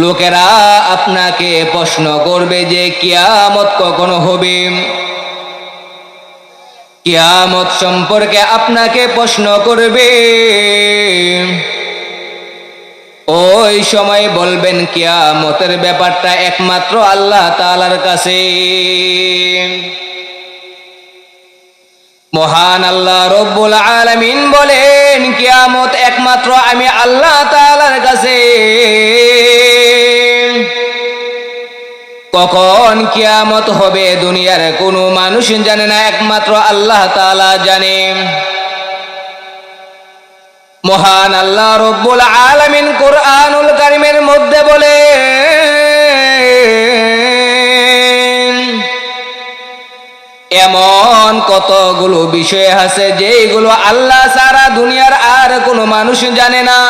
লোকেরা আপনাকে প্রশ্ন করবে যে কিয়ামত কখন হবে। কিয়ামত সম্পর্কে আপনাকে প্রশ্ন করবে। ওই সময় বলবেন কিয়ামতের ব্যাপারটা একমাত্র আল্লাহ তাআলার কাছে। মহান আল্লাহ রব্বুল আলামিন বলেন কিয়ামত একমাত্র আমি আল্লাহ তাআলার কাছে। কখন কিয়ামত হবে দুনিয়ার কোনো মানুষ জানে না, একমাত্র আল্লাহ তাআলা জানে। মহান আল্লাহ রব্বুল আলামিন কুরআনুল কারীমের মধ্যে বলেন এমন কতগুলো বিষয় আছে যেগুলো আল্লাহ ছাড়া দুনিয়ার আর কোনো মানুষ জানে না।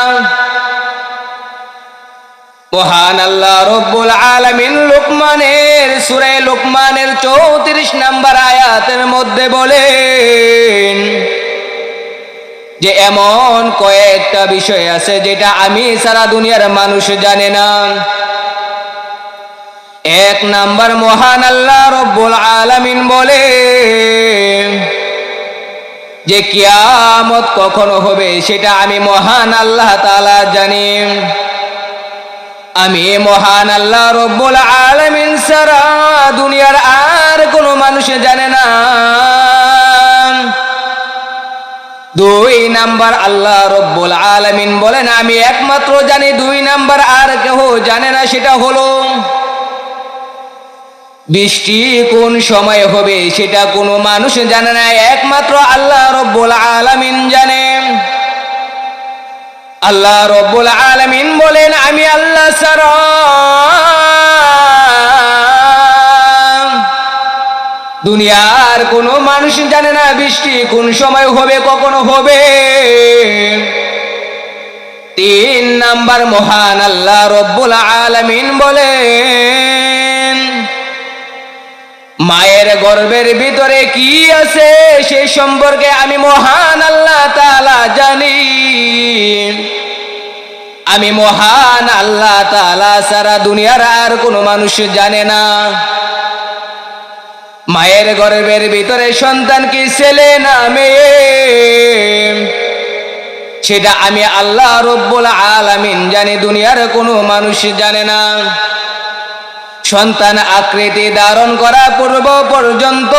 মহান আল্লাহ রব্বুল আলামিন সূরা লুকমানের 34 নম্বর আয়াতের মধ্যে বলেন যে এমন কয়েকটা বিষয় আছে যেটা আমি সারা দুনিয়ার মানুষ জানে না। এক নাম্বার মহান আল্লাহ রব্বুল আলামিন বলেন যে কিয়ামত কখন হবে সেটা আমি মহান আল্লাহ তাআলা জানি। আমি মহান আল্লাহ রব্বুল আলামিন ছাড়া দুনিয়ার আর কোনো মানুষ জানে না। দুই নাম্বার আল্লাহ রব্বুল আলামিন বলেন আমি একমাত্র জানি। দুই নাম্বার আর কেউ জানে না, সেটা হলো বৃষ্টি কোন সময় হবে সেটা কোনো মানুষ জানে না, একমাত্র আল্লাহ রব্বুল আলামিন জানে। আল্লাহ রব্বুল আলামিন বলেন আমি আল্লাহ ছাড়া দুনিয়ার কোনো মানুষ জানে না বৃষ্টি কোন সময় হবে, কখন হবে। তিন নাম্বার মহান আল্লাহ রব্বুল আলামিন বলেন মায়ের গর্ভের ভিতরে কি আছে সে সম্পর্কে আমি মহান আল্লাহ তাআলা জানি। আমি মহান আল্লাহ তাআলা ছাড়া দুনিয়ার আর কোনো মানুষ জানে না। মায়ের গর্ভের ভিতরে সন্তান কি ছেলে না মেয়ে সেটা আমি আল্লাহ রব্বুল আলামিন জানি, দুনিয়ার কোনো মানুষ জানে না। সন্তান আকৃতি ধারণ করা পূর্ব পর্যন্ত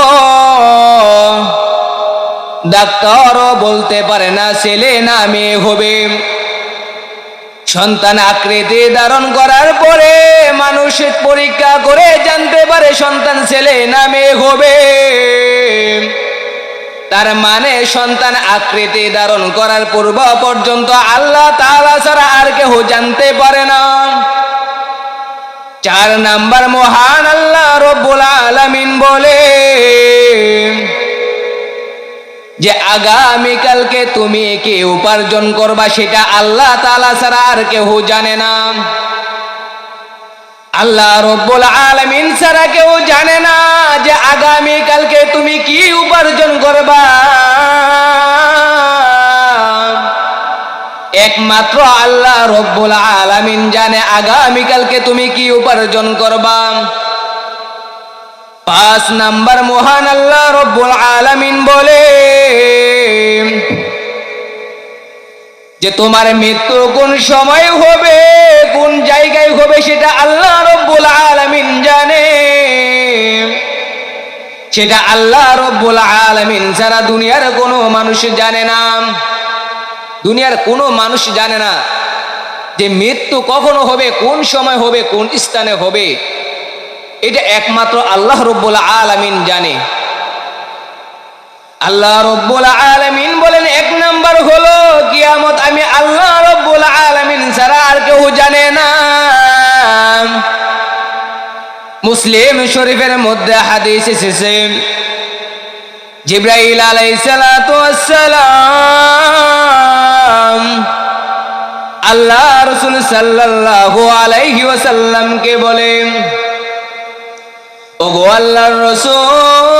ডাক্তারও বলতে পারে না ছেলে না মেয়ে হবে। সন্তান আকৃতি ধারণ করার পরে মানুষ পরীক্ষা করে জানতে পারে সন্তান ছেলে না মেয়ে হবে। তার মানে সন্তান আকৃতি ধারণ করার পূর্ব পর্যন্ত আল্লাহ তাআলা ছাড়া আর কেউ জানতে পারে না। চার নাম্বার মহান আল্লাহ রব্বুল আলামিন বলে যে আগামীকালকে তুমি কি উপার্জন করবা সেটা আল্লাহ তাআলা ছাড়া আর কেউ জানে না। আল্লাহ রব্বুল আলামিন ছাড়া কেউ জানে না যে আগামীকালকে তুমি কি উপার্জন করবা। একমাত্র আল্লাহ রব্বুল আলামিন জানে আগামীকালকে তুমি কি উপার্জন করবা। পাঁচ নাম্বার মহান আল্লাহ রব্বুল আলামিন বলে যে তোমার মৃত্যু কোন সময় হবে কোন জায়গায় হবে সেটা আল্লাহ রব্বুল আলামিন জানে। সেটা আল্লাহ রব্বুল আলামিন ছাড়া দুনিয়ার কোনো মানুষ জানে না। দুনিয়ার কোনো মানুষ জানে না যে মৃত্যু কখনো হবে, কোন সময় হবে, কোন স্থানে হবে। এটা একমাত্র আল্লাহ রব্বুল আলামিন জানে। আল্লাহ রব্বুল আলামিন বলেন এক নাম্বার হলো কিয়ামত আমি আল্লাহ রব্বুল আলামিন ছাড়া আর কেউ জানে না। মুসলিম শরীফের মধ্যে হাদিস এসেছে জিবরাইল আলাইহিস সালাতু ওয়াস সালাম আল্লাহ রাসূল সাল্লাল্লাহু আলাইহি ওয়াসাল্লামকে বলেন ওগো আল্লাহর রাসূল